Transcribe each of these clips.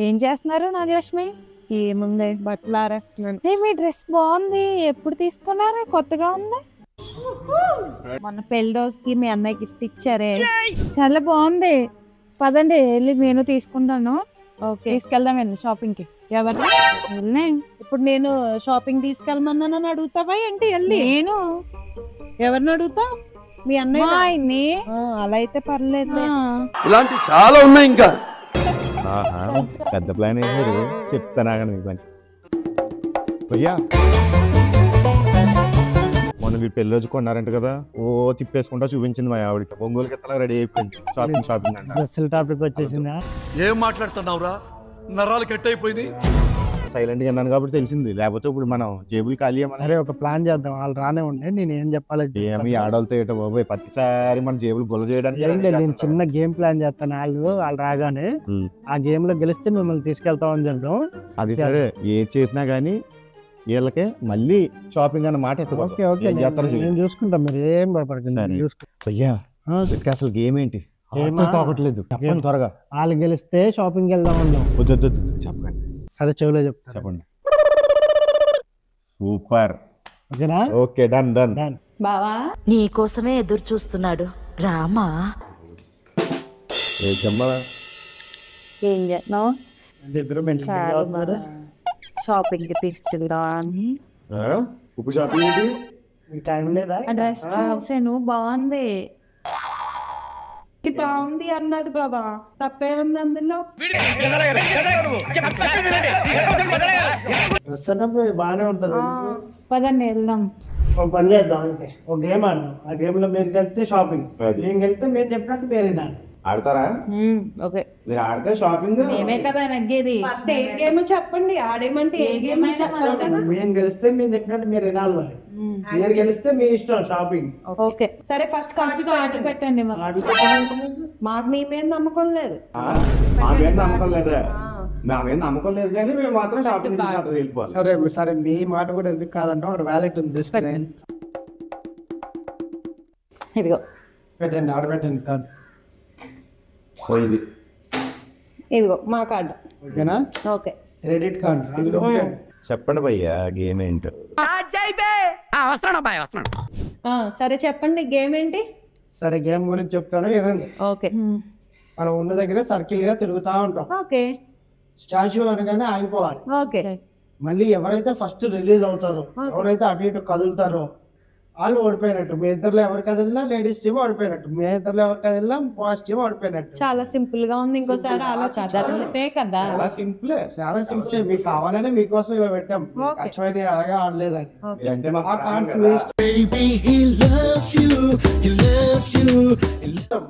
ఏం చేస్తున్నారు నాగలక్ష్మి? ఏముంది బట్టలు ఆరేస్తున్నాను. మీ డ్రెస్ బాగుంది, ఎప్పుడు తీసుకున్నారు? కొత్తగా ఉంది. మొన్న పెళ్లి రోజుకి మీ అన్నయ్య గిఫ్ట్ ఇచ్చారే, చాలా బాగుంది. పదండి వెళ్ళి నేను తీసుకుంటాను. ఓకే తీసుకెళ్దాం వెళ్ళి షాపింగ్ కి. ఎవరు ఇప్పుడు నేను షాపింగ్ తీసుకెళ్ళమన్నానని అడుగుతావా ఏంటి? వెళ్ళి నేను ఎవరిని అడుగుతా? మీ అన్నయ్య. ఆయన్ని. అలా అయితే పర్లేదు. ఇలాంటి చాలా ఉన్నాయి ఇంకా. పెద్ద ప్లాన్ వేసారు, చెప్తాను మీకు పని. భయ్యా మొన్న మీ పెళ్లి రోజు కొన్నారంట కదా, ఓ తిప్పేసుకుంటా చూపించింది మా ఆవిడకి. ఒంగోలుకి ఎత్తలా రెడీ అయిపోయింది. షాపింగ్ అంట. డ్రెస్సుల టాపిక్ వచ్చేసిందా? ఏం మాట్లాడుతున్నావురా? నరాలు కట్ అయిపోయింది. సైలెంట్ గా అన్నాను కాబట్టి తెలిసింది, లేకపోతే ఇప్పుడు మనం జేబులు ఖాళీ. సరే ఒక ప్లాన్ చేద్దాం, వాళ్ళు రానే ఉండే నేను ఏం చెప్పాలి. ఏమి ఆడవాళ్ళతో ఏటో బాబోయ్, ప్రతిసారి మన జేబులు గొల్ల చేయడానికి. నేను చిన్న గేమ్ ప్లాన్ చేస్తాను. వాళ్ళు రాగానే ఆ గేమ్ లో గెలిస్తే మిమ్మల్ని తీసుకెళ్తామని చెప్పడం. అది సరే, ఏది చేసినా గానీ వీళ్ళకి మళ్ళీ షాపింగ్ అన్న మాట ఓకే ఓకే నేను చూసుకుంటాం, మీరు ఏం భయపడకండి. అయ్యా అసలు గేమ్ ఏంటి? తోకట్లేదు, చెప్పండి త్వరగా. వాళ్ళు గెలిస్తే షాపింగ్ వెళ్దాం అన్నాం. వద్దు చెప్పండి. సరే చెవిలో చెప్పండి. సూపర్. ఓకేనా? Okay done done. బావా నీ కోసమే ఎదురు చూస్తున్నాడు రామా. ఏం చేస్తున్నావు? షాపింగ్ కి తీసుకెళ్దాం. ఉప్పు షాపింగ్ ఏంటి? టైం లేదా? డ్రెస్ చూసాను, బాగుంది. బాగుంది అన్నది బాబా, తప్పేముంది అందులో? డ్రెస్ అన్నప్పుడు బాగానే ఉంటది. పదండి వెళ్దాం. ఒక పని చేద్దాం, అంతే ఒక గేమ్ ఆడదాం. ఆ గేమ్ లో మీరు గెలిస్తే షాపింగ్, మేము గెలిస్తే మీరు చెప్పినట్టు మీరు వినాలి. ఆడతారా? ఓకే, మీరు ఆడితే షాపింగ్ మేమే కదా నగ్గేది. ఫస్ట్ ఏ గేమ్ చెప్పండి, ఆడేమంటే ఏ గేమ్ చెప్పండి. మేము గెలిస్తే మీరు చెప్పినట్టు మీరు వినాలి. మరి మీరు గెలిస్తే మీ ఇష్టం షాపింగ్. ఓకే సరే, ఫస్ట్ ఆర్డర్ పెట్టండి. మాకు మీ మీద నమ్మకం లేదు. మా మీద నమ్మకం లేదా? మా మీద నమ్మకం లేదు కానీ మేము మాత్రం షాపింగ్ వెళ్ళిపోవాలి. సరే సరే, మీ మాట కూడా ఎందుకు కాదంటే ఒక వ్యాలెట్ ఉంది, తీసుకుని ఇదిగో పెట్టండి. ఆర్డర్ పెట్టండి. కార్డు పోయింది. ఇదిగో మా కార్డు. ఓకేనా? Okay credit card. చెప్పండి భయ్యా గేమ్ ఏంటో. సరే చెప్పండి గేమ్ ఏంటి? సరే గేమ్ గురించి చెప్తాను వినండి. ఓకే మనం ఉన్న దగ్గర సర్కిల్ గా తిరుగుతా ఉంటాం. ఓకే స్టాచ్యూ అనగానే ఆగిపోవాలి. ఓకే మళ్ళీ ఎవరైతే ఫస్ట్ రిలీజ్ అవుతారో, ఎవరైతే అటు ఇటు కదులుతారో వాళ్ళు ఓడిపోయినట్టు. మీ ఇద్దరులో ఎవరు కదిలినా లేడీస్ టీమ్ ఓడిపోయినట్టు, మీ ఇద్దరులో ఎవరు కదిలినా బాయ్స్ టీమ్ ఓడిపోయినట్టు. చాలా సింపుల్ గా ఉంది. ఇంకోసారి ఆలోచించాలి కదా. చాలా సింపుల్. చాలా సింపుల్. మీకు కావాలని మీకోసం ఇలా పెట్టాం, కష్టమైన అలాగే ఆడలేదని. ఆ కార్డ్స్ మీ ఇష్టం.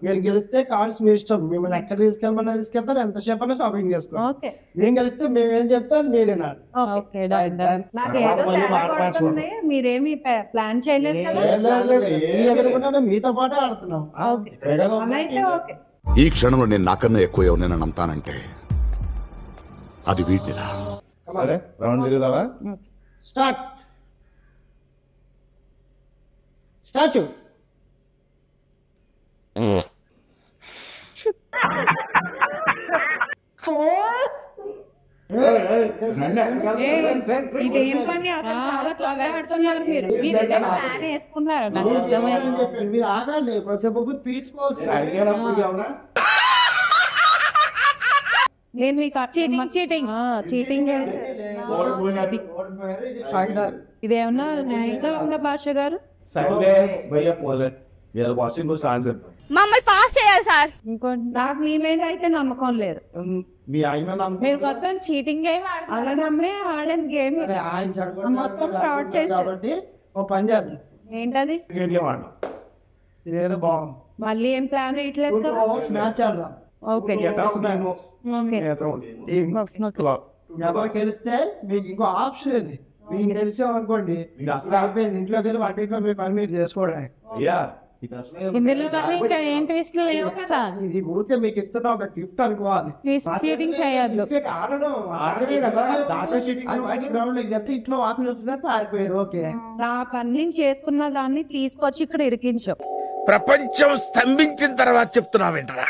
మీరు గెలిస్తే కార్డ్స్ మీ ఇష్టం. మిమ్మల్ని ఎక్కడ తీసుకెళ్ళమన్నా తీసుకెళ్తారు, ఎంతసేపు అన్నా షాపింగ్ చేసుకోండి. ఓకే మేము గెలిస్తే మేము ఏం చెప్తాం మీరు వినాలి. ఓకే నాకు ఏదో తేడా కొడుతుంది. మీరేమి ప్లాన్ చేయలేదు కదా? మీతో పాటే ఆడుతున్నాం. అలా అయితే ఓకే. ఈ క్షణంలో నేను నాకన్నా ఎక్కువ ఎవరినైనా నమ్ముతానంటే అది వీటినిరా. సరే రౌండ్ తిరుగుదావా? స్టార్ట్. స్టాచ్యూ. ఇదేం పని అసలు? చాలా త్వరగా ఆడుతున్నారు మీరు. వేసుకున్నారు. మీరు ఆగండి, కొంచెంసేపు పీల్చుకోవచ్చు. నేను మీకు చీటింగ్ ఇదేమన్నా న్యాయంగా ఉందా భాష గారు? మమ్మల్ని పాస్ చేయాలి సార్. నాకు మీ మీద అయితే నమ్మకం లేదు. మీ ఆయన మీరు మొత్తం చీటింగ్ గేమ్ అలా నమ్మే ఆడే గేమ్ మొత్తం ఫ్రాడ్ చేశారు. కాబట్టి ఒక పని చేద్దాం. ఏంటది? ఇదేదో బాగుంది. మళ్ళీ ఏం ప్లాన్ వేయట్లేదు కదా? మ్యాచ్ ఆడదాం. ఓకే ఎవరు గెలిస్తే మీకు ఇంకో ఆప్షన్ ఇది. మీకు గెలిచాం అనుకోండి, ఇంట్లోకి వెళ్ళి వంటింట్లో మీ పని మీరు చేసుకోవడానికి. ఇందులో ఇంకా ఏం ట్విస్ట్ లేవు కదా. ఇది ఊరికే మీకు ఇస్తున్న ఒక గిఫ్ట్ అనుకోవాలి. చీటింగ్ చేయొద్దు. గ్రౌండ్ చెప్పి ఇంట్లో వాసన వచ్చినట్టు పారిపోయారు. ఓకే నా పని చేసుకున్న దాన్ని తీసుకొచ్చి ఇక్కడ ఇరికించాం. ప్రపంచం స్తంభించిన తర్వాత చెప్తున్నావేంటరా?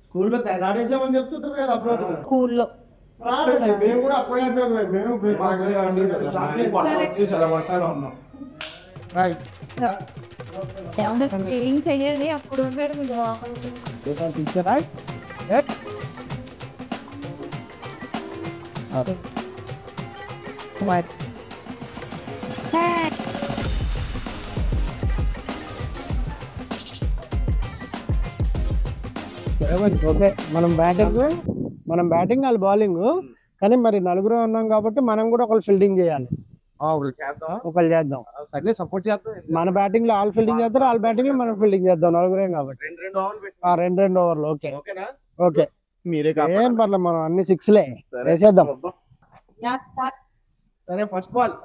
స్కూల్లో ఆడేసామని చెప్తుంటారు కదా అప్పుడు. స్కూల్లో మేము కూడా అప్పుడే మేము ఏం చెయ్యాలి అప్పుడు ఓకే మనం బ్యాటింగ్ వాళ్ళు బౌలింగ్, కానీ మరి నలుగురు ఉన్నాం కాబట్టి మనం కూడా ఒకళ్ళు ఫీల్డింగ్ చేయాలి. ఒకళ్ళు చేద్దాం, సపోర్ట్ చేద్దాం. మన బ్యాటింగ్ లో వాళ్ళు ఫీల్డింగ్ చేస్తారు, వాళ్ళ బ్యాటింగ్ లో మనం ఫీల్డింగ్ చేద్దాం. నలుగురేం కాబట్టి 2 ఓవర్లు. ఓకే ఓకే మీరే ఏం పర్లేదు, మనం అన్ని 6లే వేసేద్దాం. సరే first ball.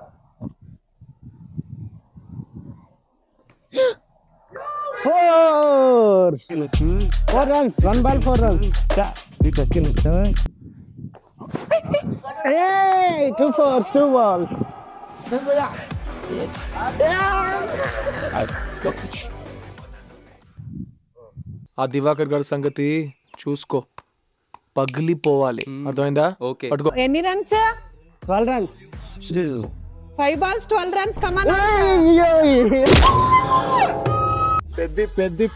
4 runs, 1 ball 4 runs. Hey, 2 fours, 2 balls. ఆ దివాకర్ గారి సంగతి చూసుకో, పగిలిపోవాలి. అర్థమైందా? ఓకే. ఎన్ని runs? 12 runs. 5 balls 12 runs. Come on.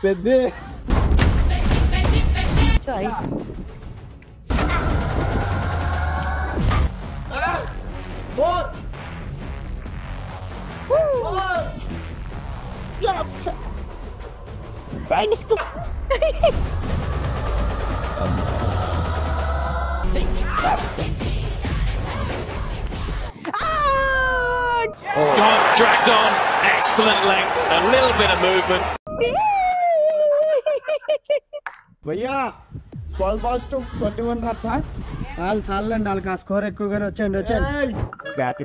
Peddi Dragged on, excellent length, a little bit of movement. భయ్యా 12 balls to 21 runs. చాలండి, వాళ్ళకి ఆ స్కోర్ ఎక్కువగానే వచ్చండి. బ్యాట్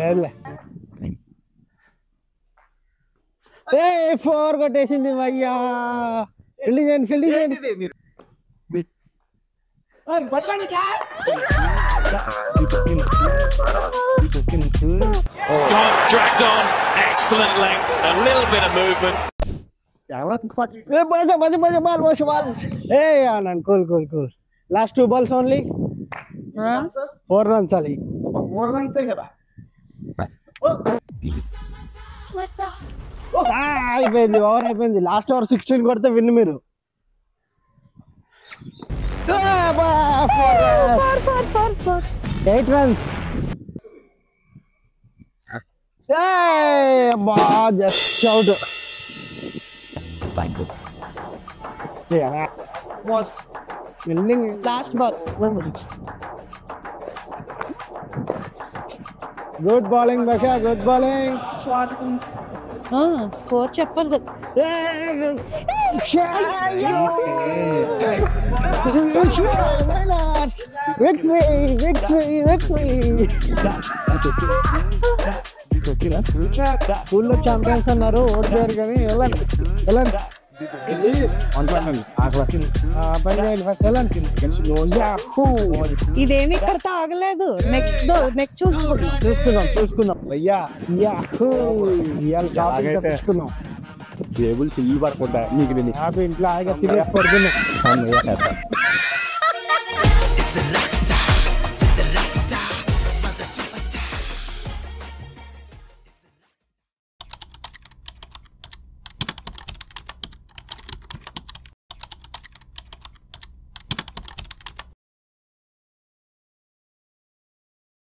లేదులే. 4 కొట్టేసింది భయ్యా. ఫీల్డింగ్ చేయండి. Dragged on, excellent length, a little bit of movement. Cool. Last 2 balls only. 4 runs only. 4 runs కదా. అయిపోయింది, ఓవర్ అయిపోయింది. లాస్ట్ ఓవర్ 16 కొడితే విన్ మీరు. 8 runs. Just out. Was winning last ball. Good bowling, Basha. Good bowling. Score చెప్పాలి. స్కూల్లో champions అన్నారు, ఓడిపోయారు కానీ వెళ్ళండి. ఇదేమి ఇక్కడ తాగలేదు. నెక్స్ట్ చూసుకుందాం. అయ్యా తీసుకుందాం. జేబులు చిల్లు పడకుండా నీకు నేను ఇంట్లో ఆగా తిరిగి పడుతున్నాం.